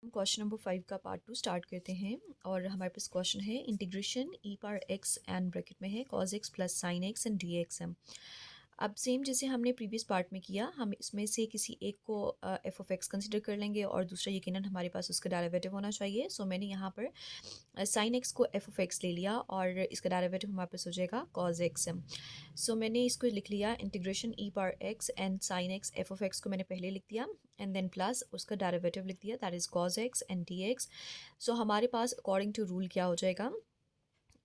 Question number 5 का part 2 start करते हैं और हमारे पास क्वेश्चन है integration E power X and bracket में है cos x plus sine x and D x है। अब सेम जैसे हमने प्रीवियस पार्ट में किया, हम इसमें से किसी एक को एफ ऑफ एक्स कंसिडर कर लेंगे और दूसरा यकीनन हमारे पास उसका डेरिवेटिव होना चाहिए। सो मैंने यहाँ पर साइन एक्स को एफ ऑफ एक्स ले लिया और इसका डेरिवेटिव हमारे पास हो जाएगा कॉज एक्स। सो मैंने इसको लिख लिया integration E power X and sine X, F of X को मैंने पहले लिख दिया एंड देन प्लस उसका डेरिवेटिव लिख दिया, that is cos X and D X. So हमारे पास अकॉर्डिंग टू रूल क्या हो जाएगा,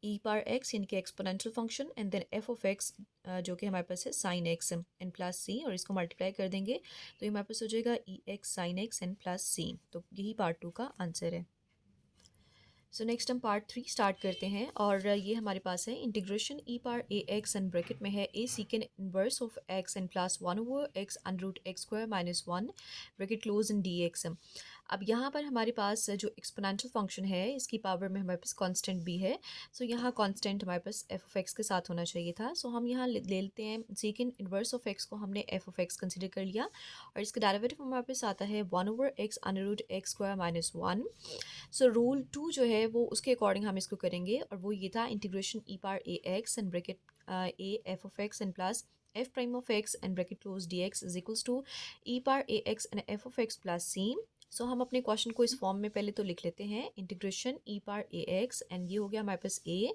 ई पावर एक्स यानी कि exponential function and then F of x जो कि हमारे पास है sine x and plus c, और इसको मल्टीप्लाई कर देंगे तो ये हमारे पास हो जाएगा E X sine x and plus सी। तो यही पार्ट 2 का आंसर है। सो नेक्स्ट हम पार्ट 3 स्टार्ट करते हैं और ये हमारे पास है integration E power A X and bracket में है A second inverse of X and plus 1 over x under root x square minus 1 bracket close in D X. अब यहाँ पर हमारे पास जो एक्सपोनेंशियल फंक्शन है इसकी पावर में हमारे पास कांस्टेंट भी है। सो यहाँ कांस्टेंट हमारे पास एफ ऑफ एक्स के साथ होना चाहिए था। सो हम यहाँ ले लेते हैं सेकेंड इनवर्स ऑफ एक्स को हमने एफ ऑफ एक्स कंसिडर कर लिया और इसका डेरिवेटिव हमारे पास आता है 1 over x under root x square minus 1। So rule 2 जो है वो उसके अकॉर्डिंग हम इसको करेंगे और वो ये था integration E power A X and bracket A F of X and plus F prime of X and bracket close D X is equals to E power A X and F of X plus C. So हम अपने question को इस form में पहले तो लिख लेते हैं, integration E power A X and ये हो गया हमारे पास A,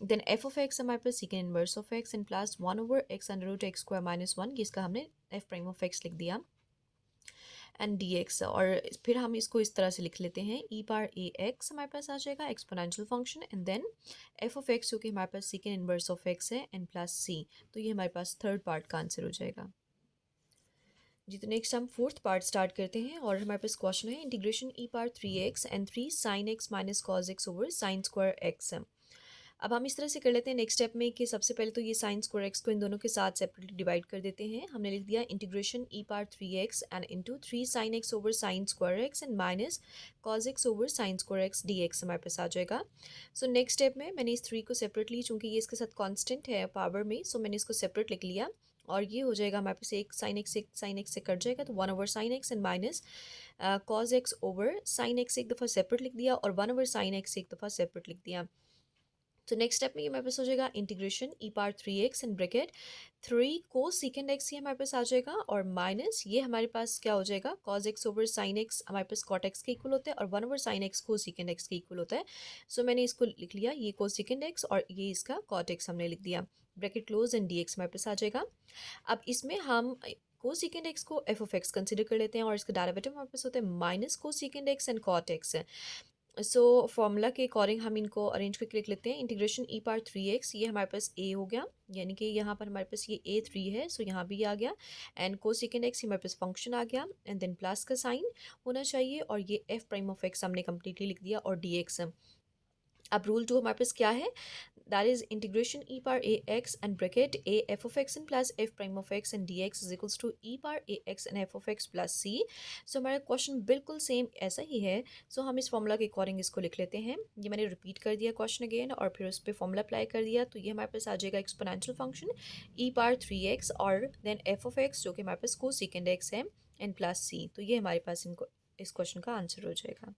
then F of X हमारे पास second inverse of X and plus 1 over x under root x square minus 1, इसका हमने एफ प्राइम ऑफ एक्स लिख दिया एंड डी एक्स। और फिर हम इसको इस तरह से लिख लेते हैं, ई पावर ए एक्स हमारे पास आ जाएगा exponential function and then F of x जो कि हमारे पास सेकेंड इनवर्स ऑफ एक्स है एंड प्लस सी। तो ये हमारे पास थर्ड पार्ट का आंसर हो जाएगा जी। तो नेक्स्ट हम फोर्थ पार्ट स्टार्ट करते हैं और हमारे पास क्वेश्चन है integration E power 3x and 3 sine x minus cos x over sine square x है। अब हम इस तरह से कर लेते हैं नेक्स्ट स्टेप में कि सबसे पहले तो ये साइन स्क्वायर एक्स को इन दोनों के साथ सेपरेटली डिवाइड कर देते हैं। हमने लिख दिया integration E power 3x and into 3 sine x over sine square x and minus cos x over sine square x D x हमारे पास आ जाएगा। सो नेक्स्ट स्टेप में मैंने इस 3 को सेपरेटली, चूँकि ये इसके साथ कॉन्स्टेंट है पावर में, सो मैंने इसको सेपरेट लिख लिया और ये हो जाएगा हमारे पास एक साइन एक्स से कट जाएगा तो 1 over sine x and minus cos x over sine x एक दफ़ा सेपरेट लिख दिया और 1 ओवर साइन एक्स एक दफ़ा सेपरेट लिख दिया। तो नेक्स्ट स्टेप में ये हमारे पास हो जाएगा integration E power 3x and bracket 3 को सीकेंड एक्स ये हमारे पास आ जाएगा और माइनस ये हमारे पास क्या हो जाएगा cos x over sine x हमारे पास कॉट एक्स के इक्वल होता है और 1 ओवर साइन एक्स को सीकेंड एक्स के इक्वल होता है। सो मैंने इसको लिख लिया, ये को सीकेंड एक्स और ये इसका कॉट एक्स हमने लिख दिया, bracket close and D x हमारे पास आ जाएगा। अब इसमें हम को सीकेंड एक्स को एफ ऑफ एक्स कंसिडर कर लेते हैं और इसका डेरिवेटिव हमारे पास होता है minus cosecant x and cot x. So formula के अकॉर्डिंग हम इनको अरेंज करके लिख लेते हैं, इंटीग्रेशन ई पावर 3x ये हमारे पास a हो गया, यानी कि यहाँ पर हमारे पास ये a3 है, सो यहाँ भी आ गया एंड कोसेकेंड एक्स हमारे पास फंक्शन आ गया एंड देन प्लस का साइन होना चाहिए और ये f प्राइम ऑफ x हमने कम्प्लीटली लिख दिया और dx। अब रूल 2 हमारे पास क्या है, that is integration E power A X and bracket A F of X and plus F prime of X and D X is equals to E power A X and F of X plus C. So हमारा question बिल्कुल same ऐसा ही है। सो हम इस formula के according इसको लिख लेते हैं, ये मैंने रिपीट कर दिया क्वेश्चन अगेन और फिर उस पर फॉर्मूला अप्लाई कर दिया। तो ये हमारे पास आ जाएगा एक्सपोनेंशियल फंक्शन ई पावर 3x और देन एफ ऑफ एक्स जो कि हमारे पास को सीकेंड एक्स है एंड प्लस सी। तो ये हमारे पास इनको इस क्वेश्चन का आंसर हो जाएगा।